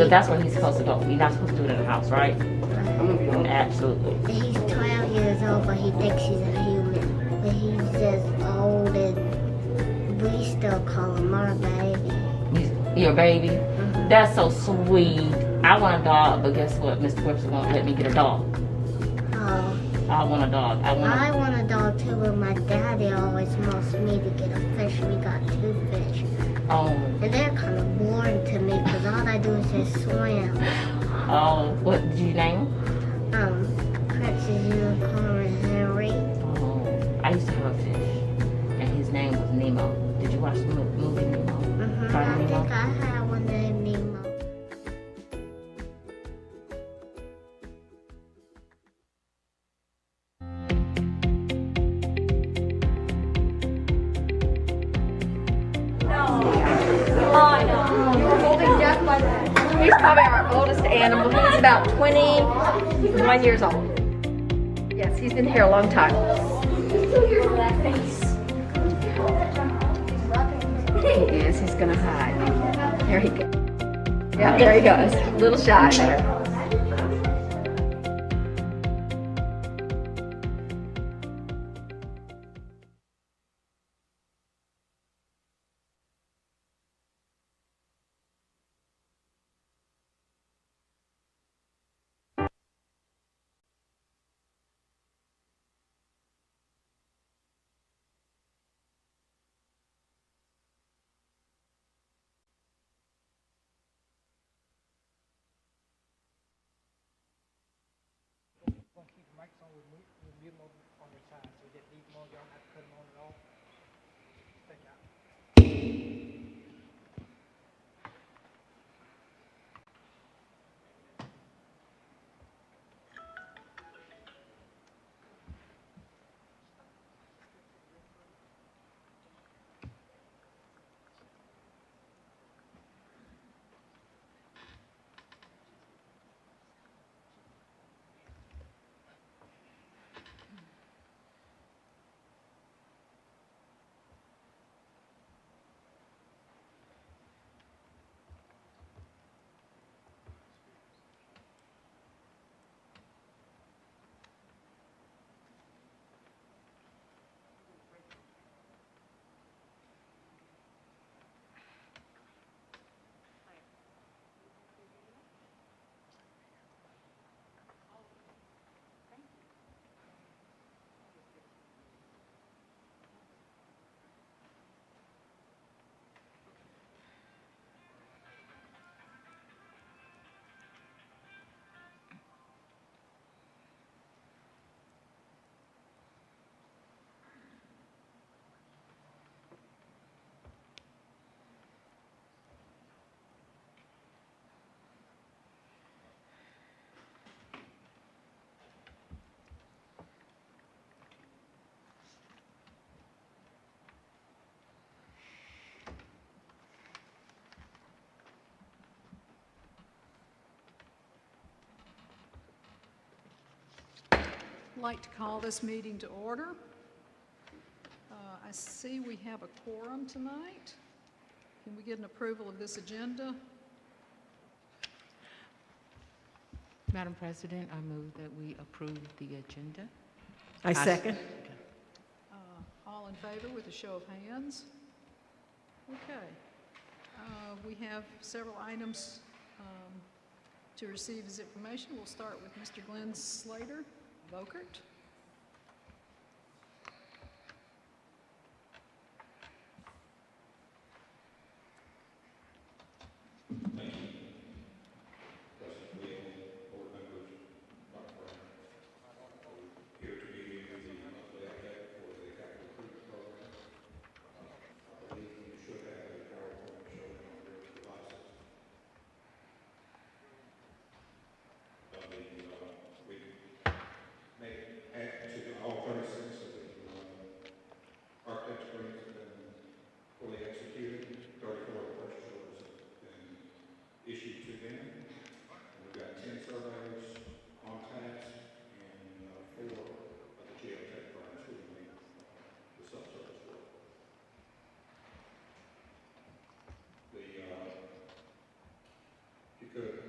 because that's where he's supposed to go. You're not supposed to do it in the house, right? Absolutely. He's 12 years old, but he thinks he's a human. But he's just old, and we still call him our baby. Your baby? Mm-hmm. That's so sweet. I want a dog, but guess what? Mr. Webster won't let me get a dog. Oh. I want a dog. I want a dog too, but my daddy always wants me to get a fish. We got 2 fish. Oh. And they're kind of boring to me because all I do is just swim. Oh, what did you name him? Princess Unicorn Henry. Oh, I used to have a fish, and his name was Nemo. Did you watch the movie Nemo? Mm-hmm. I think I had one named Nemo. He's probably our oldest animal. He's about 21 years old. Yes, he's been here a long time. He is. He's going to hide. There he goes. Yeah, there he goes. A little shy there. I'd like to call this meeting to order. I see we have a quorum tonight. Can we get an approval of this agenda? Madam President, I move that we approve the agenda. I second. All in favor with a show of hands? Okay. We have several items to receive as information. We'll start with Mr. Glenn Slater, Vokert. Could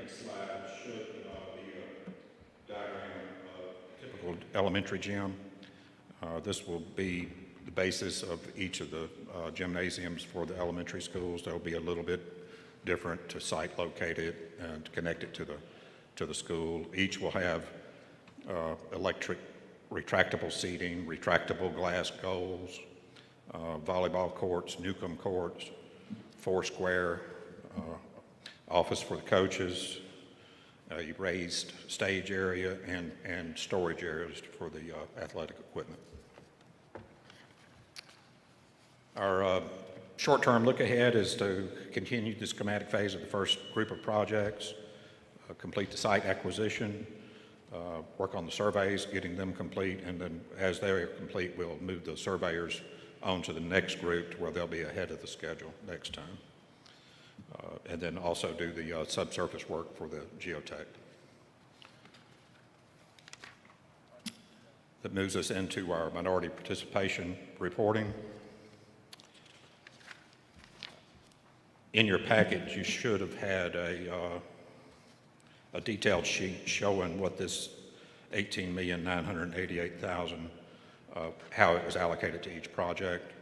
next slide should be a diagram of a typical elementary gym. This will be the basis of each of the gymnasiums for the elementary schools. They'll be a little bit different to site located and connect it to the school. Each will have electric retractable seating, retractable glass goals, volleyball courts, Newcomb courts, four-square office for the coaches, a raised stage area, and storage areas for the athletic equipment. Our short-term look ahead is to continue the schematic phase of the first group of projects, complete the site acquisition, work on the surveys, getting them complete, and then as they are complete, we'll move the surveyors on to the next group to where they'll be ahead of the schedule next time. And then also do the subsurface work for the geotech. That moves us into our minority participation reporting. In your package, you should have had a detailed sheet showing what this $18,988,000, how it was allocated to each project,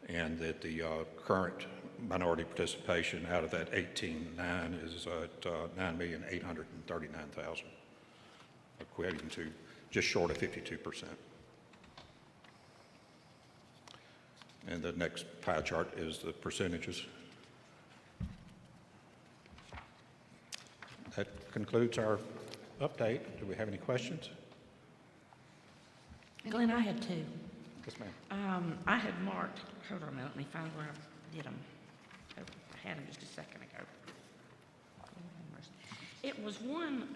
and that the current minority participation out of that 18.9 is at $9,839,000, equating to just short of 52%. And the next pie chart is the percentages. That concludes our update. Do we have any questions? Glenn, I had two. Yes, ma'am. I had marked, hold on a minute, let me find where I did them. I had them just a second ago. It was one,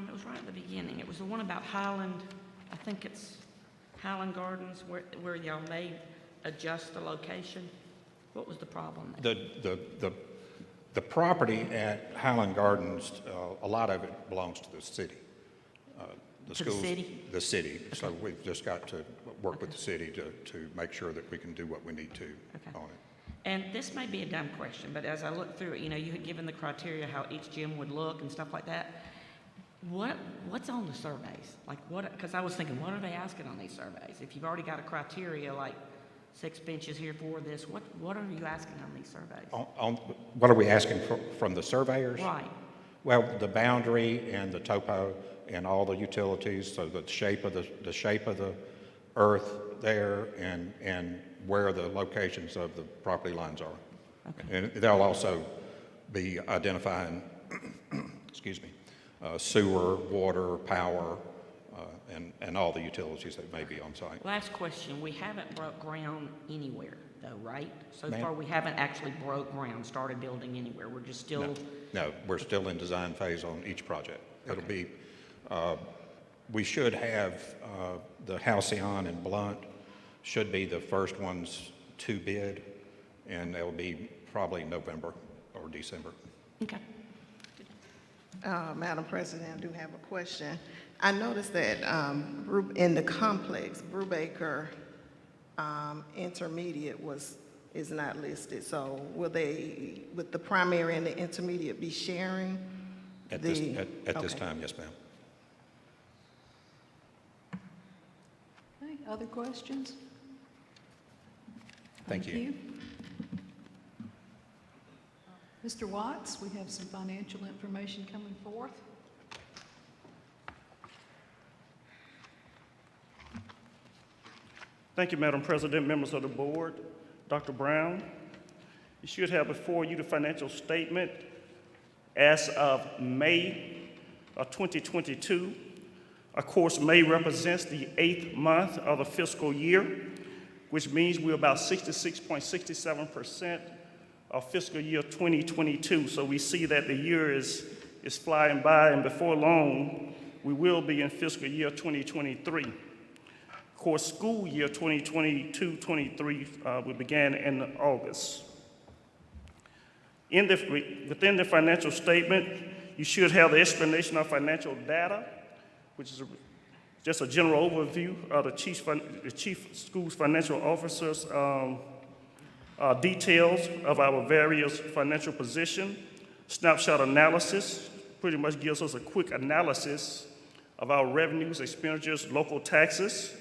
it was right at the beginning. It was the one about Highland, I think it's Highland Gardens, where y'all may adjust the location. What was the problem there? The property at Highland Gardens, a lot of it belongs to the city. The city? The city. Okay. So we've just got to work with the city to make sure that we can do what we need to on it. And this may be a dumb question, but as I look through it, you know, you had given the criteria how each gym would look and stuff like that. What's on the surveys? Like what, because I was thinking, what are they asking on these surveys? If you've already got a criteria like 6 benches here for this, what are you asking on these surveys? What are we asking from the surveyors? Right. Well, the boundary and the topo and all the utilities, so the shape of the earth there and where the locations of the property lines are. Okay. And they'll also be identifying, excuse me, sewer, water, power, and all the utilities that may be on site. Last question. We haven't broke ground anywhere, though, right? So far, we haven't actually broke ground, started building anywhere. We're just still... No, we're still in design phase on each project. It'll be, we should have the Halcyon and Blunt should be the first ones to bid, and they'll be probably November or December. Okay. Madam President, I do have a question. I noticed that in the complex, Brubaker Intermediate is not listed. So will the primary and the intermediate be sharing? At this time, yes, ma'am. Okay, other questions? Thank you. Mr. Watts, we have some financial information coming forth. Thank you, Madam President, members of the board, Dr. Brown. You should have before you the financial statement as of May of 2022. Of course, May represents the 8th month of the fiscal year, which means we're about 66.67% of fiscal year 2022. So we see that the year is flying by, and before long, we will be in fiscal year 2023. Of course, school year 2022-23 we began in August. Within the financial statement, you should have the explanation of financial data, which is just a general overview of the chief school's financial officers' details of our various financial position, snapshot analysis pretty much gives us a quick analysis of our revenues, expenditures, local taxes,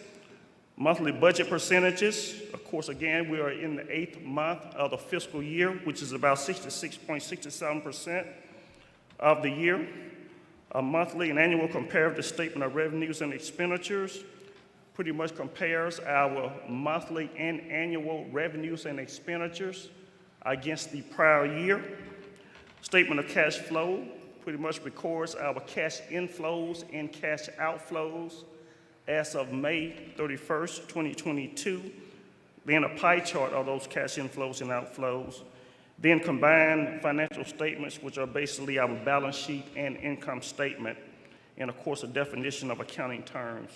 monthly budget percentages. Of course, again, we are in the 8th month of the fiscal year, which is about 66.67% of the year. A monthly and annual comparative statement of revenues and expenditures pretty much compares our monthly and annual revenues and expenditures against the prior year. Statement of cash flow pretty much records our cash inflows and cash outflows as of May 31st, 2022. Then a pie chart of those cash inflows and outflows. Then combined financial statements, which are basically our balance sheet and income statement. And of course, a definition of accounting terms,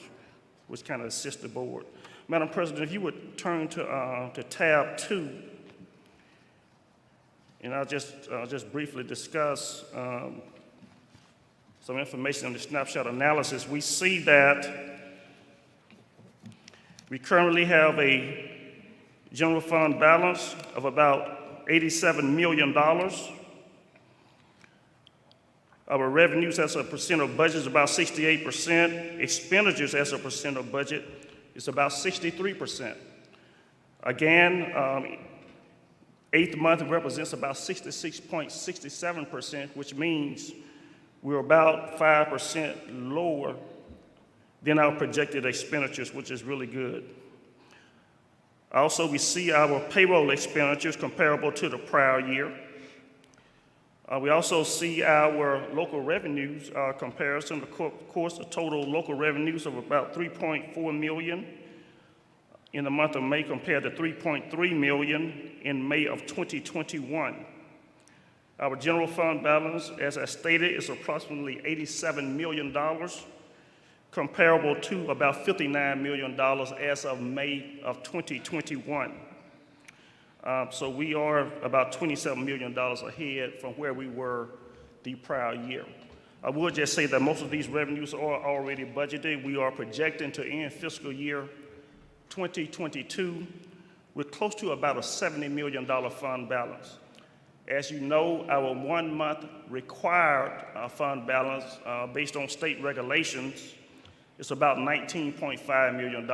which kind of assists the board. Madam President, if you would turn to tab 2, and I'll just briefly discuss some information on the snapshot analysis. We see that we currently have a general fund balance of about $87 million. Our revenues as a percent of budget is about 68%. Expenditures as a percent of budget is about 63%. Again, 8th month represents about 66.67%, which means we're about 5% lower than our projected expenditures, which is really good. Also, we see our payroll expenditures comparable to the prior year. We also see our local revenues comparison. Of course, the total local revenues of about $3.4 million in the month of May compared to $3.3 million in May of 2021. Our general fund balance, as I stated, is approximately $87 million, comparable to about $59 million as of May of 2021. So we are about $27 million ahead from where we were the prior year. I would just say that most of these revenues are already budgeted. We are projecting to end fiscal year 2022 with close to about a $70 million fund balance. As you know, our 1 month required fund balance based on state regulations is about $19.5 million.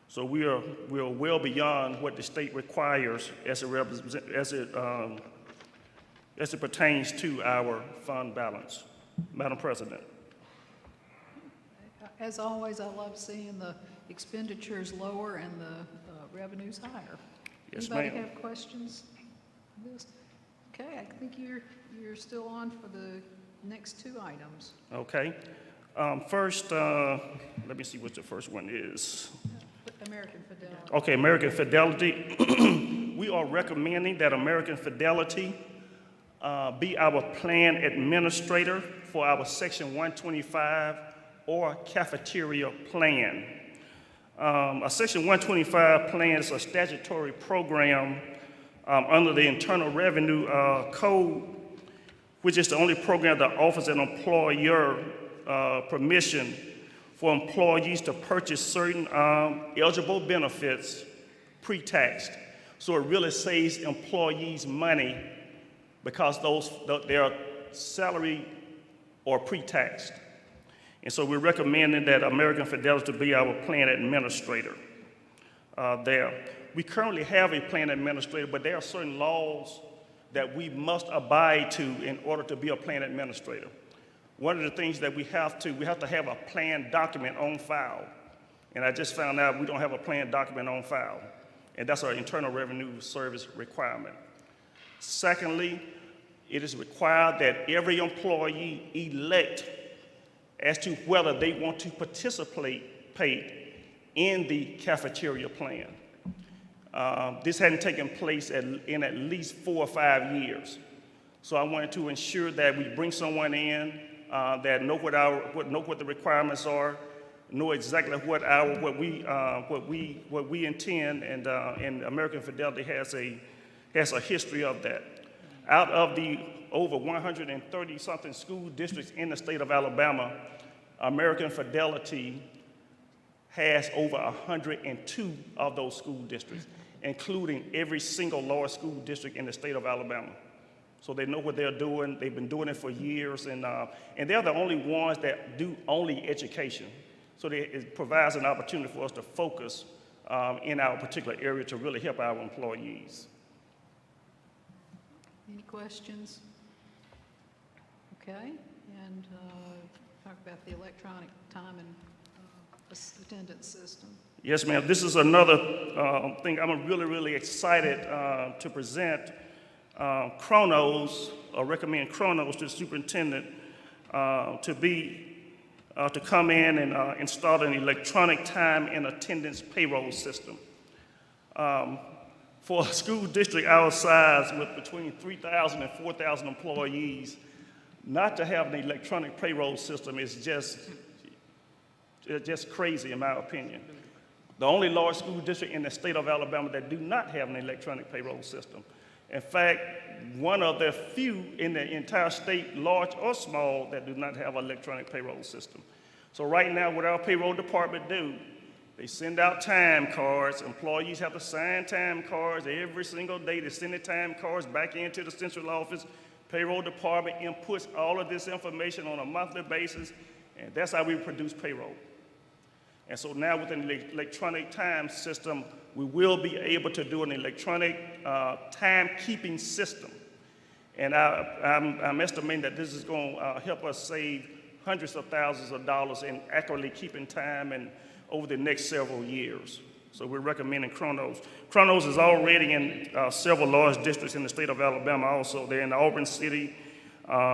So we are well beyond what the state requires as it pertains to our fund balance. Madam President. As always, I love seeing the expenditures lower and the revenues higher. Yes, Anybody ma'am. have questions on this? Okay, I think you're still on for the next 2 items. Okay. First, let me see what the first one is. American Fidelity. Okay, American Fidelity. We are recommending that American Fidelity be our plan administrator for our Section 125 or cafeteria plan. A Section 125 plan is a statutory program under the Internal Revenue Code, which is the only program that offers an employer permission for employees to purchase certain eligible benefits pre-taxed. So it really saves employees money because they are salary or pre-taxed. And so we're recommending that American Fidelity be our plan administrator there. We currently have a plan administrator, but there are certain laws that we must abide to in order to be a plan administrator. One of the things that we have to have a plan document on file. And I just found out we don't have a plan document on file. And that's our Internal Revenue Service requirement. Secondly, it is required that every employee elect as to whether they want to participate in the cafeteria plan. This hadn't taken place in at least 4 or 5 years. So I wanted to ensure that we bring someone in that know what the requirements are, know exactly what we intend, and American Fidelity has a history of that. Out of the over 130-something school districts in the state of Alabama, American Fidelity has over 102 of those school districts, including every single large school district in the state of Alabama. So they know what they're doing. They've been doing it for years, and they're the only ones that do only education. So it provides an opportunity for us to focus in our particular area to really help our employees. Any questions? Okay, and talk about the electronic time and attendance system. Yes, ma'am. This is another thing I'm really, really excited to present. Chronos, recommend Chronos to the superintendent to come in and install an electronic time and attendance payroll system. For a school district our size with between 3,000 and 4,000 employees, not to have an electronic payroll system is just crazy in my opinion. The only large school district in the state of Alabama that do not have an electronic payroll system. In fact, one of the few in the entire state, large or small, that do not have an electronic payroll system. So right now, what our payroll department do, they send out time cards. Employees have to sign time cards every single day. They send the time cards back into the central office. Payroll department inputs all of this information on a monthly basis, and that's how we produce payroll. And so now with an electronic time system, we will be able to do an electronic timekeeping system. And I'm estimating that this is going to help us save hundreds of thousands of dollars in accurately keeping time and over the next several years. So we're recommending Chronos. Chronos is already in several large districts in the state of Alabama also. They're in the Auburn City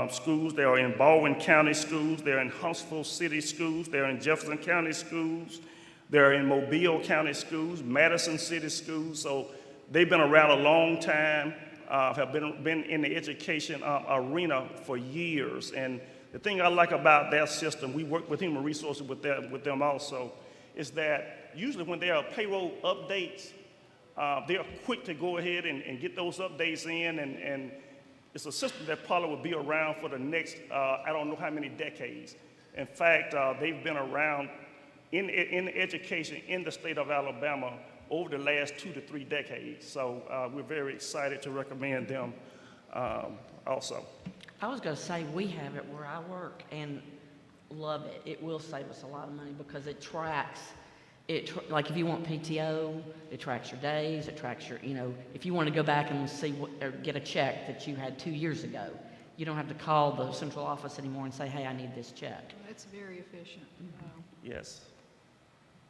schools, they are in Baldwin County schools, they're in Huntsville City schools, they're in Jefferson County schools, they're in Mobile County schools, Madison City schools. So they've been around a long time, have been in the education arena for years. And the thing I like about their system, we work with human resources with them also, is that usually when there are payroll updates, they're quick to go ahead and get those updates in, and it's a system that probably will be around for the next, I don't know how many decades. In fact, they've been around in education in the state of Alabama over the last 2 to 3 decades. So we're very excited to recommend them also. I was going to say, we have it where I work and love it. It will save us a lot of money because it tracks, like if you want PTO, it tracks your days, it tracks your, if you want to go back and see or get a check that you had 2 years ago, you don't have to call the central office anymore and say, hey, I need this check. That's very efficient. Yes.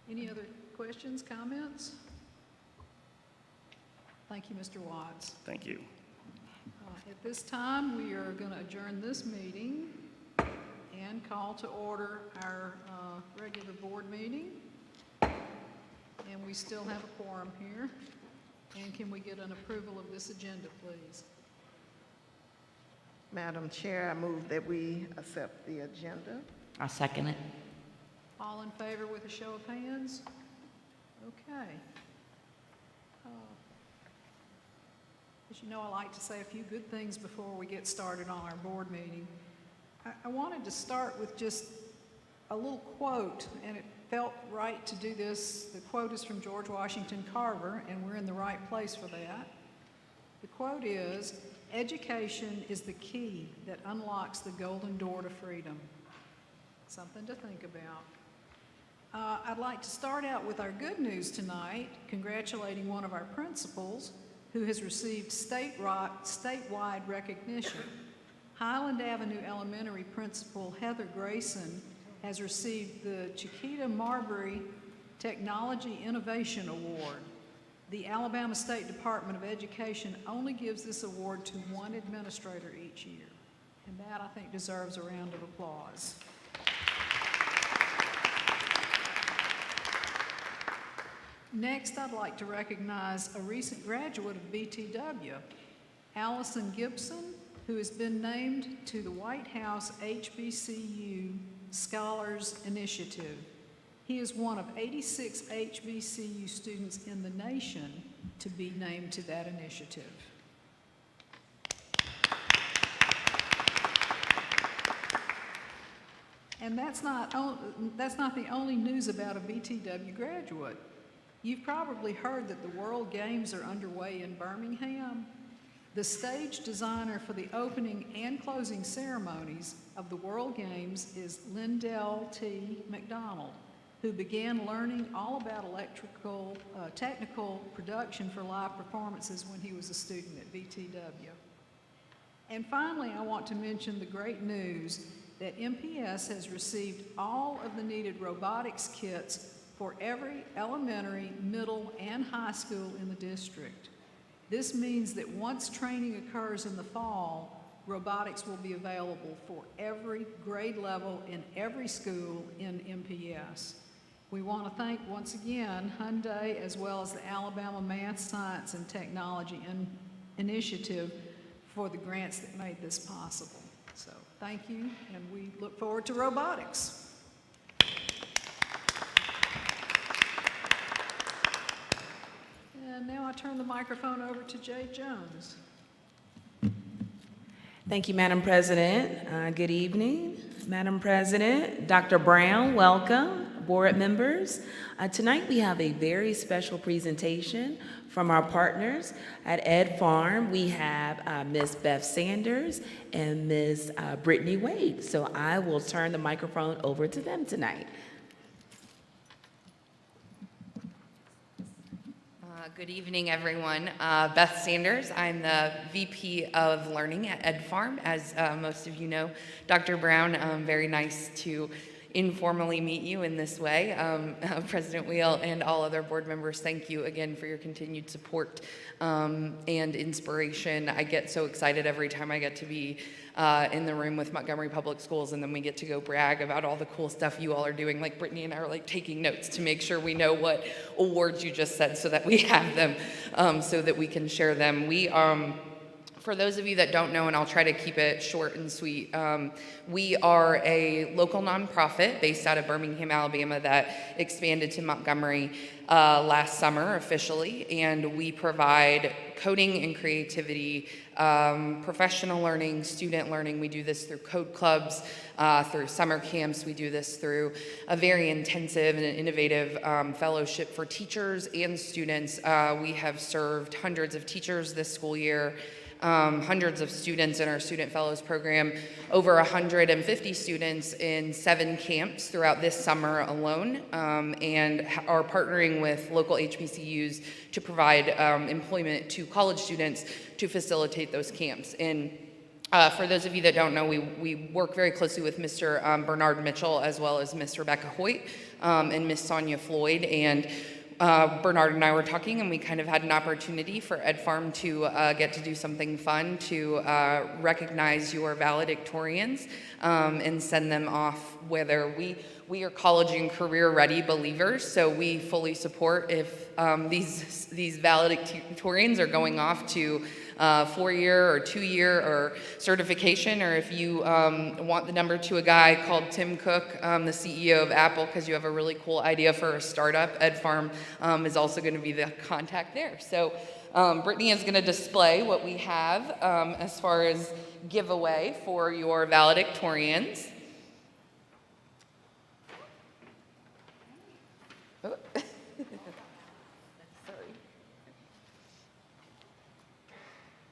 Any other questions, comments? Thank you, Mr. Watts. Thank you. At this time, we are going to adjourn this meeting and call to order our regular board meeting. And we still have a quorum here. And can we get an approval of this agenda, please? Madam Chair, I move that we accept the agenda. I second it. All in favor with a show of hands? Okay. As you know, I like to say a few good things before we get started on our board meeting. I wanted to start with just a little quote, and it felt right to do this. The quote is from George Washington Carver, and we're in the right place for that. The quote is, "Education is the key that unlocks the golden door to freedom." Something to think about. I'd like to start out with our good news tonight, congratulating one of our principals who has received statewide recognition. Highland Avenue Elementary Principal Heather Grayson has received the Chiquita Marbury Technology Innovation Award. The Alabama State Department of Education only gives this award to one administrator each year, and that, I think, deserves a round of applause. Next, I'd like to recognize a recent graduate of BTW, Allison Gibson, who has been named to the White House HBCU Scholars Initiative. He is one of 86 HBCU students in the nation to be named to that initiative. And that's not the only news about a BTW graduate. You've probably heard that the World Games are underway in Birmingham. The stage designer for the opening and closing ceremonies of the World Games is Lindell T. McDonald, who began learning all about technical production for live performances when he was a student at VTW. And finally, I want to mention the great news that MPS has received all of the needed robotics kits for every elementary, middle, and high school in the district. This means that once training occurs in the fall, robotics will be available for every grade level in every school in MPS. We want to thank once again Hyundai as well as the Alabama Math, Science, and Technology Initiative for the grants that made this possible. So thank you, and we look forward to robotics. And now I turn the microphone over to Jay Jones. Thank you, Madam President. Good evening, Madam President. Dr. Brown, welcome. Board members. Tonight we have a very special presentation from our partners at Ed Farm. We have Ms. Beth Sanders and Ms. Brittany Wade. So I will turn the microphone over to them tonight. Good evening, everyone. Beth Sanders. I'm the VP of Learning at Ed Farm. As most of you know, Dr. Brown, very nice to informally meet you in this way. President Wheel and all other board members, thank you again for your continued support and inspiration. I get so excited every time I get to be in the room with Montgomery Public Schools, and then we get to go brag about all the cool stuff you all are doing. Like Brittany and I are like taking notes to make sure we know what awards you just said so that we have them, so that we can share them. We for those of you that don't know, and I'll try to keep it short and sweet, we are a local nonprofit based out of Birmingham, Alabama that expanded to Montgomery last summer officially, and we provide coding and creativity, professional learning, student learning. We do this through code clubs, through summer camps. We do this through a very intensive and innovative fellowship for teachers and students. We have served hundreds of teachers this school year, hundreds of students in our Student Fellows program, over 150 students in 7 camps throughout this summer alone, and are partnering with local HBCUs to provide employment to college students to facilitate those camps. And for those of you that don't know, we work very closely with Mr. Bernard Mitchell as well as Miss Rebecca Hoyt and Miss Sonia Floyd. And Bernard and I were talking, and we kind of had an opportunity for Ed Farm to get to do something fun to recognize your valedictorians and send them off. Whether we are college and career ready believers, so we fully support if these valedictorians are going off to 4-year or 2-year or certification, or if you want the number to a guy called Tim Cook, the CEO of Apple, because you have a really cool idea for a startup, Ed Farm is also going to be the contact there. So Brittany is going to display what we have as far as giveaway for your valedictorians. Oh.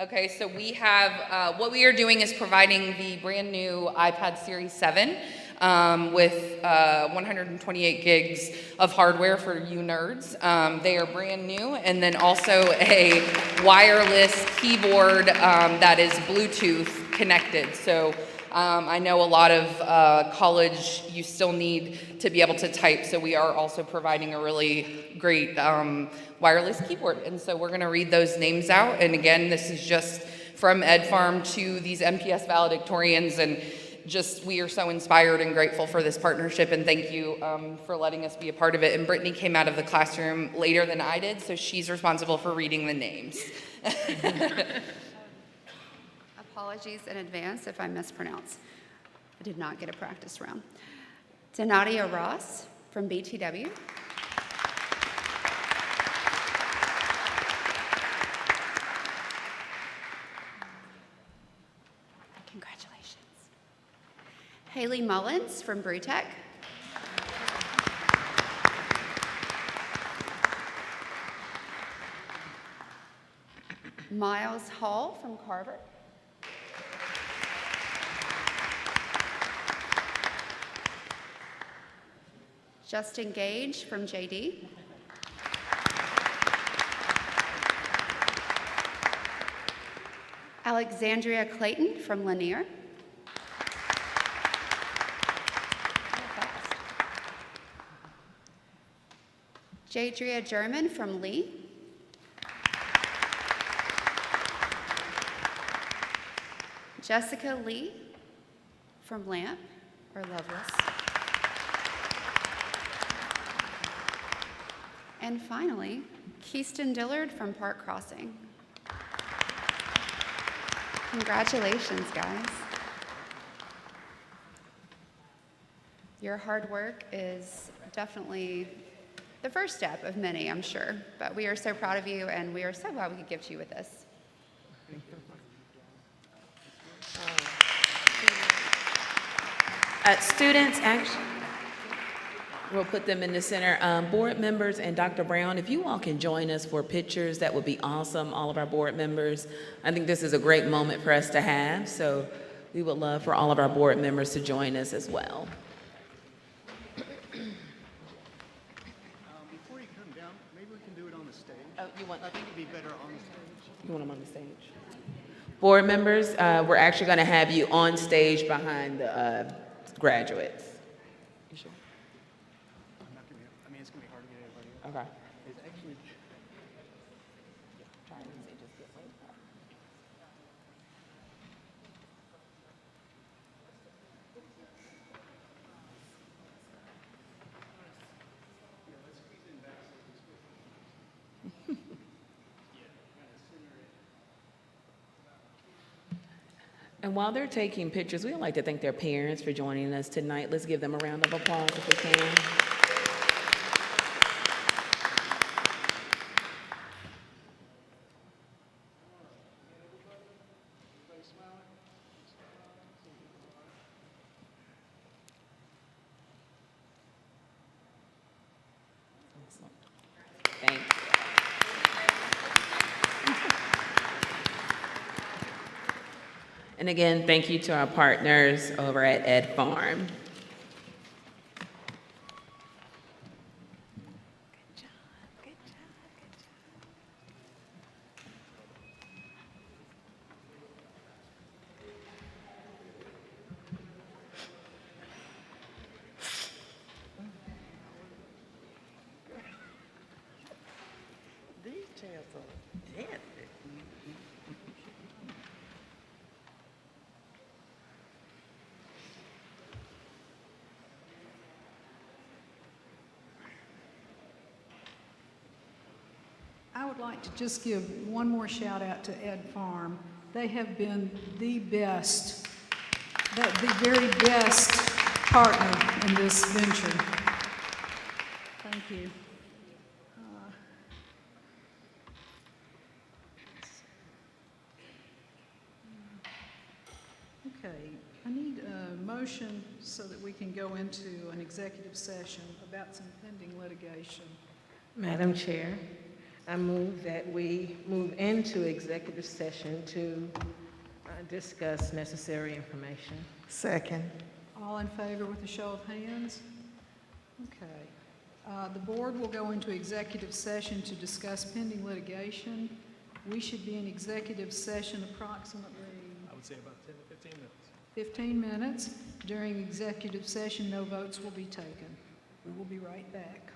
Okay, so we have, what we are doing is providing the brand new iPad Series 7 with 128 gigs of hardware for you nerds. They are brand new, and then also a wireless keyboard that is Bluetooth connected. So I know a lot of college, you still need to be able to type, so we are also providing a really great wireless keyboard. And so we're going to read those names out. And again, this is just from Ed Farm to these MPS valedictorians, and just we are so inspired and grateful for this partnership, and thank you for letting us be a part of it. And Brittany came out of the classroom later than I did, so she's responsible for reading the names. Apologies in advance if I mispronounce. I did not get a practice round. Donatia Ross from BTW. Congratulations. Haley Mullins from Brewtech. Miles Hall from Carver. Justin Gage from JD. Alexandria Clayton from Lanier. Jadria German from Lee. Jessica Lee from Lamp or Loveless. And finally, Keyston Dillard from Park Crossing. Congratulations, guys. Your hard work is definitely the first step of many, I'm sure. But we are so proud of you, and we are so glad we could gift you with this. Students, actually, we'll put them in the center. Board members and Dr. Brown, if you all can join us for pictures, that would be awesome, all of our board members. I think this is a great moment for us to have, so we would love for all of our board members to join us as well. Before you come down, maybe we can do it on the stage. Oh, you want? I think it'd be better on the stage. You want them on the stage? Board members, we're actually going to have you on stage behind the graduates. You sure? I'm not gonna be, I mean, it's gonna be hard to get everybody. Okay. It's actually, And while they're taking pictures, we'd like to thank their parents for joining us tonight. Let's give them a round of applause if we can. Thank you. And again, thank you to our partners over at Ed Farm. These chairs are dancing. I would like to just give one more shout out to Ed Farm. They have been the best, the very best partner in this venture. Thank you. Okay, I need a motion so that we can go into an executive session about some pending litigation. Madam Chair, I move that we move into executive session to discuss necessary information. Second. All in favor with a show of hands? Okay. The board will go into executive session to discuss pending litigation. We should be in executive session approximately, I would say about 10 to 15 minutes. 15 minutes. During executive session, no votes will be taken. We will be right back.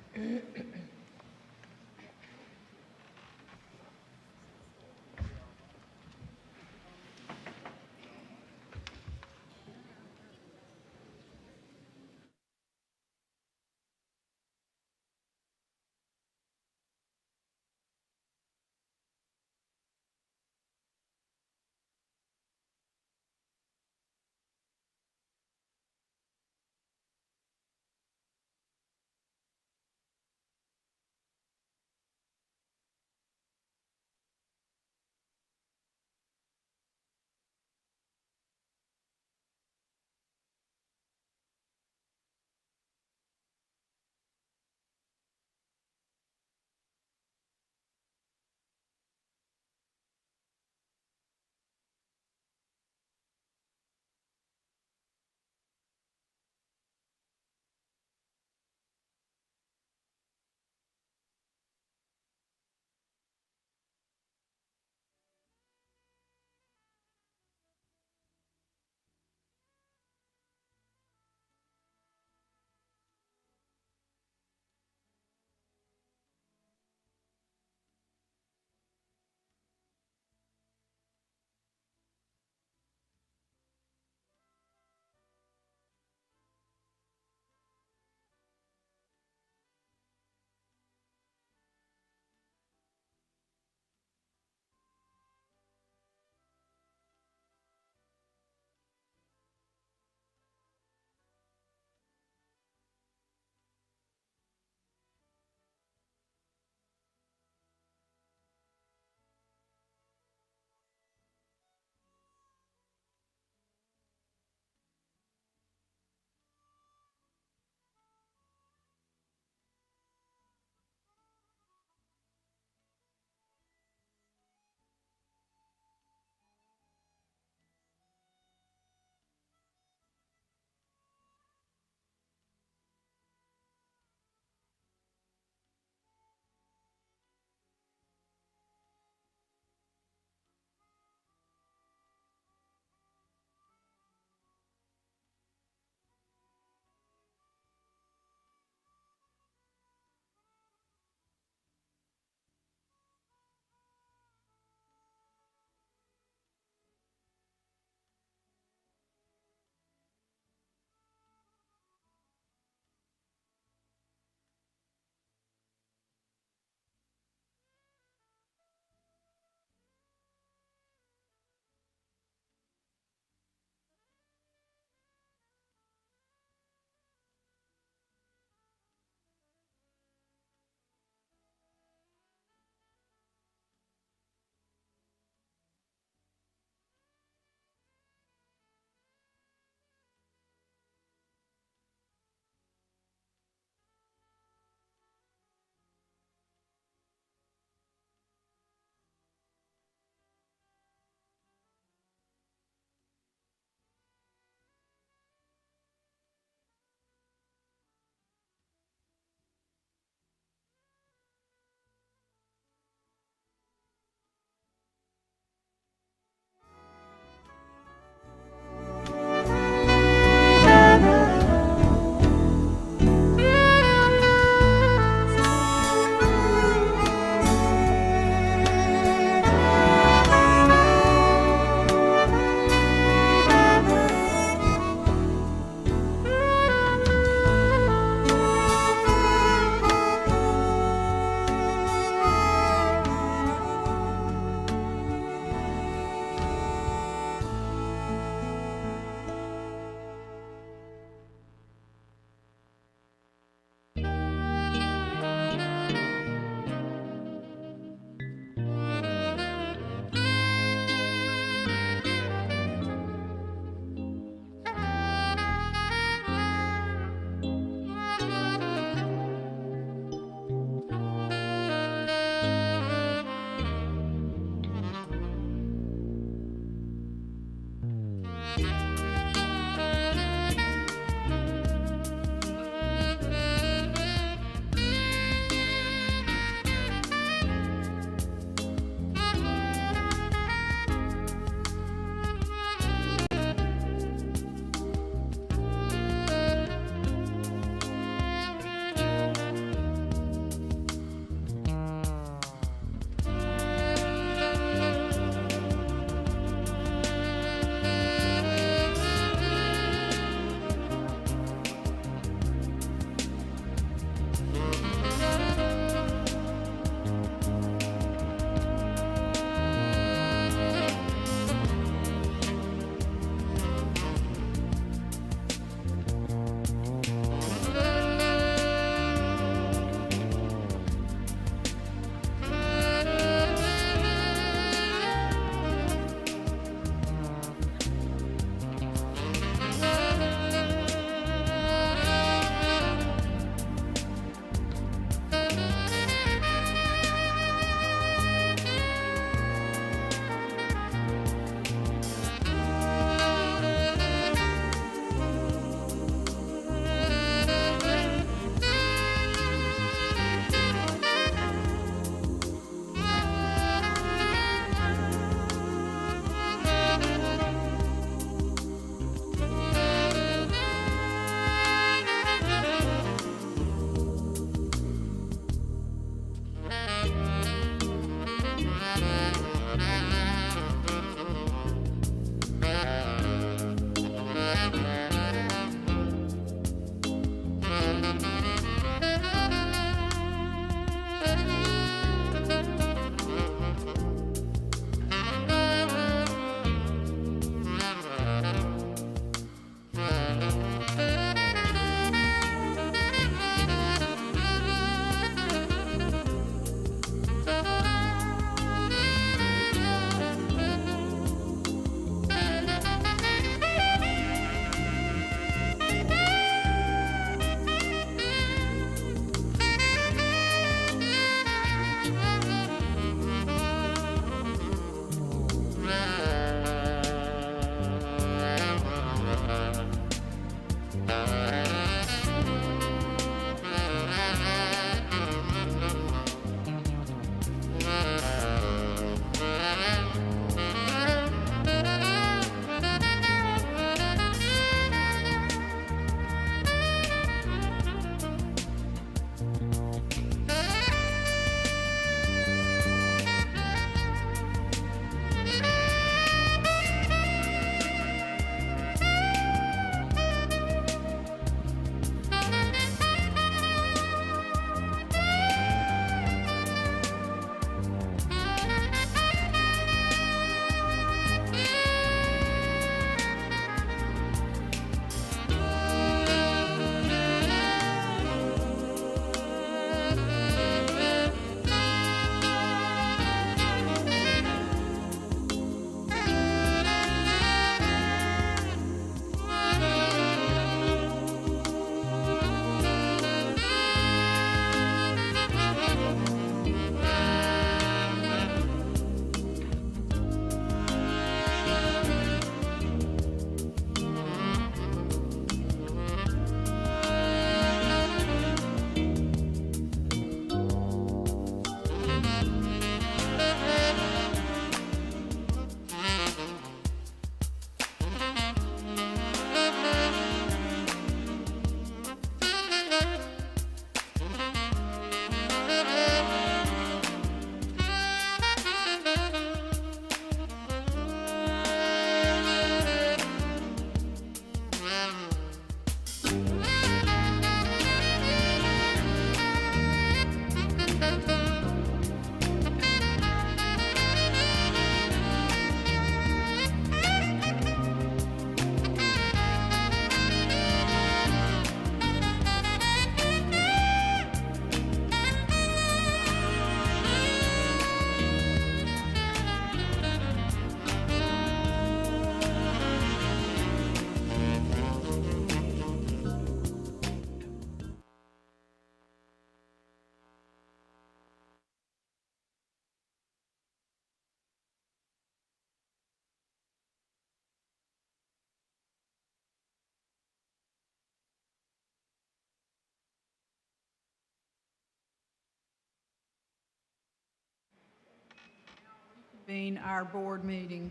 Convene our board meeting.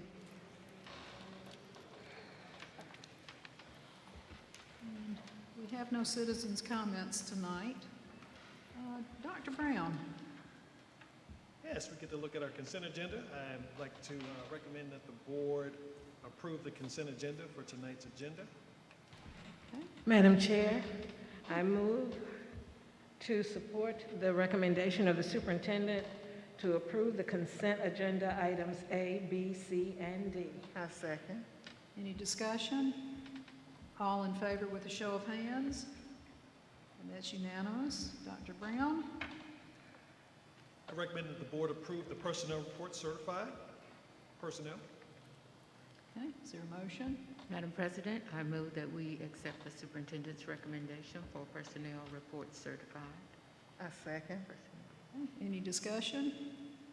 And we have no citizens' comments tonight. Dr. Brown. Yes, we get to look at our consent agenda. I'd like to recommend that the board approve the consent agenda for tonight's agenda. Okay. Madam Chair, I move to support the recommendation of the superintendent to approve the consent agenda items A, B, C, and D. I second. Any discussion? All in favor with a show of hands? And that's unanimous. Dr. Brown? I recommend that the board approve the personnel report certified personnel. Okay, is there a motion? Madam President, I move that we accept the superintendent's recommendation for personnel report certified. I second. Okay, any discussion?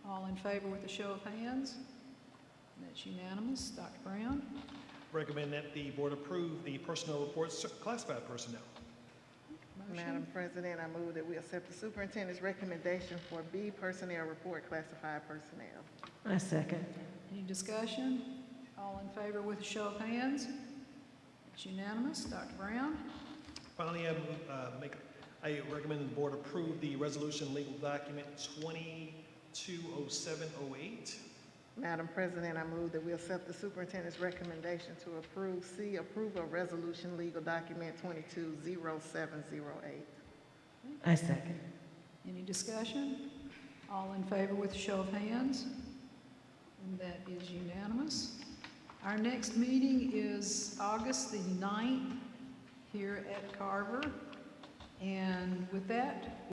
All in favor with a show of hands? And that's unanimous. Dr. Brown? Recommend that the board approve the personnel reports classified personnel. Motion? Madam President, I move that we accept the superintendent's recommendation for B, personnel report, classified personnel. I second. Any discussion? All in favor with a show of hands? It's unanimous. Dr. Brown? Finally, I recommend the board approve the resolution legal document 220708. Madam President, I move that we accept the superintendent's recommendation to approve approval of resolution legal document 220708. I second. Any discussion? All in favor with a show of hands? And that is unanimous. Our next meeting is August the 9th here at Carver. And with that,